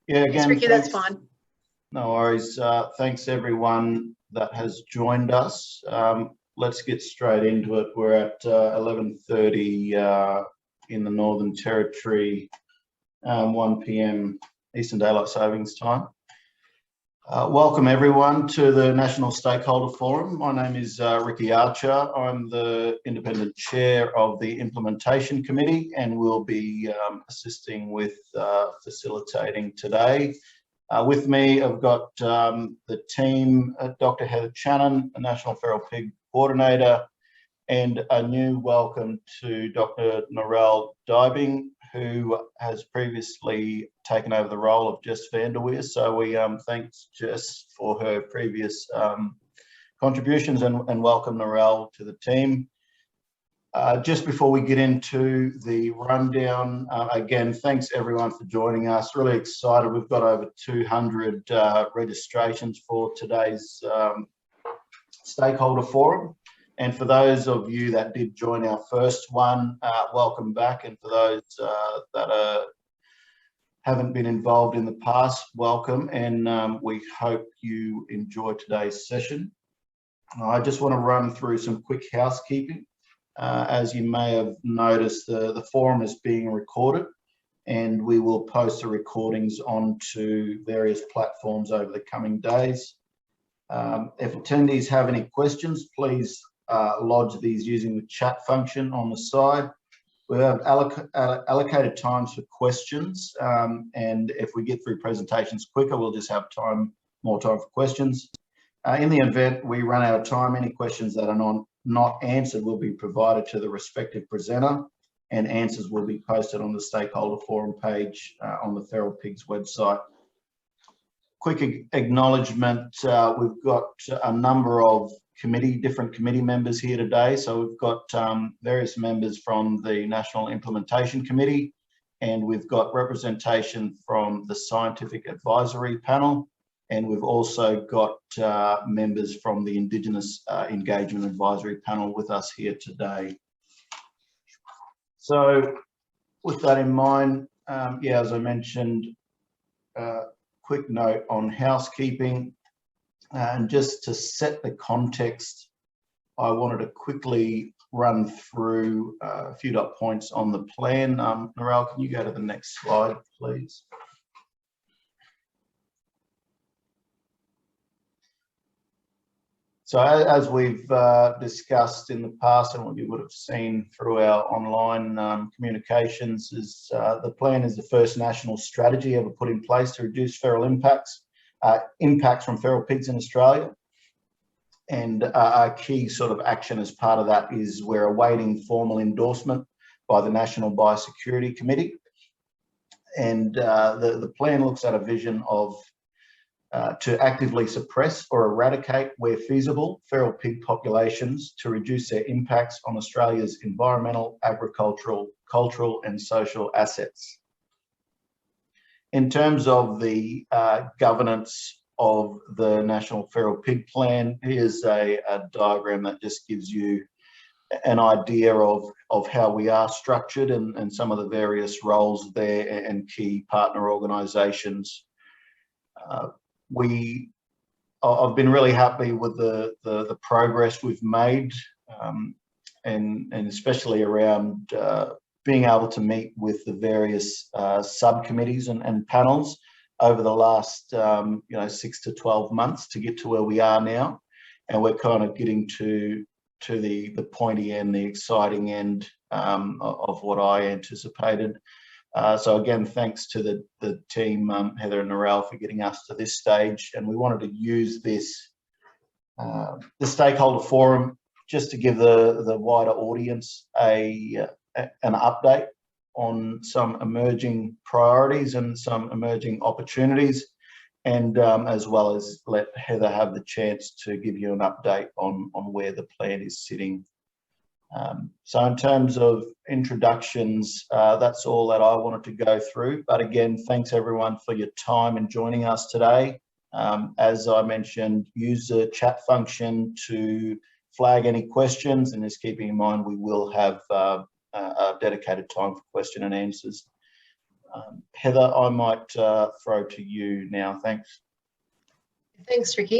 Yeah, again, Ricky, that's fine. No worries. Thanks everyone that has joined us. Let's get straight into it. We're at 11:30 in the Northern Territory, 1 p.m. Eastern Daylight Savings Time. Welcome everyone to the National Stakeholder Forum. My name is Ricky Archer. I'm the Independent Chair of the Implementation Committee and will be assisting with facilitating today. With me, I've got the team, Dr. Heather Channon, a National Feral Pig Coordinator, and a new welcome to Dr. Narelle Dybing, who has previously taken over the role of Jess Vanderweer. So we thanks Jess for her previous contributions and welcome Narelle to the team. Just before we get into the rundown, again, thanks everyone for joining us. Really excited. We've got over 200 registrations for today's Stakeholder Forum. And for those of you that did join our first one, welcome back. And for those that haven't been involved in the past, welcome. And we hope you enjoy today's session. I just want to run through some quick housekeeping. As you may have noticed, the forum is being recorded and we will post the recordings onto various platforms over the coming days. If attendees have any questions, please lodge these using the chat function on the side. We have allocated times for questions, and if we get through presentations quicker, we'll just have more time for questions. In the event we run out of time, any questions that are not answered will be provided to the respective presenter, and answers will be posted on the Stakeholder Forum page on the Feral Pigs website. Quick acknowledgement, we've got a number of different committee members here today. So we've got various members from the National Implementation Committee, and we've got representation from the Scientific Advisory Panel, and we've also got members from the Indigenous Engagement Advisory Panel with us here today. So with that in mind, yeah, as I mentioned, quick note on housekeeping. And just to set the context, I wanted to quickly run through a few dot points on the plan. Narelle, can you go to the next slide, please? So as we've discussed in the past and what you would have seen through our online communications, is the plan is the first national strategy ever put in place to reduce feral impacts from feral pigs in Australia. And our key sort of action as part of that is we're awaiting formal endorsement by the National Biosecurity Committee. And the plan looks at a vision of to actively suppress or eradicate, where feasible, feral pig populations to reduce their impacts on Australia's environmental, agricultural, cultural and social assets. In terms of the governance of the National Feral Pig Plan, here's a diagram that just gives you an idea of how we are structured and some of the various roles there and key partner organisations. I've been really happy with the progress we've made, and especially around being able to meet with the various subcommittees and panels over the last 6 to 12 months to get to where we are now. And we're kind of getting to the pointy end, the exciting end of what I anticipated. So again, thanks to the team, Heather and Narelle, for getting us to this stage. And we wanted to use this, the Stakeholder Forum, just to give the wider audience an update on some emerging priorities and some emerging opportunities, and as well as let Heather have the chance to give you an update on where the plan is sitting. So in terms of introductions, that's all that I wanted to go through. But again, thanks everyone for your time and joining us today. As I mentioned, use the chat function to flag any questions, and just keeping in mind we will have a dedicated time for question and answers. Heather, I might throw to you now. Thanks. Thanks, Ricky.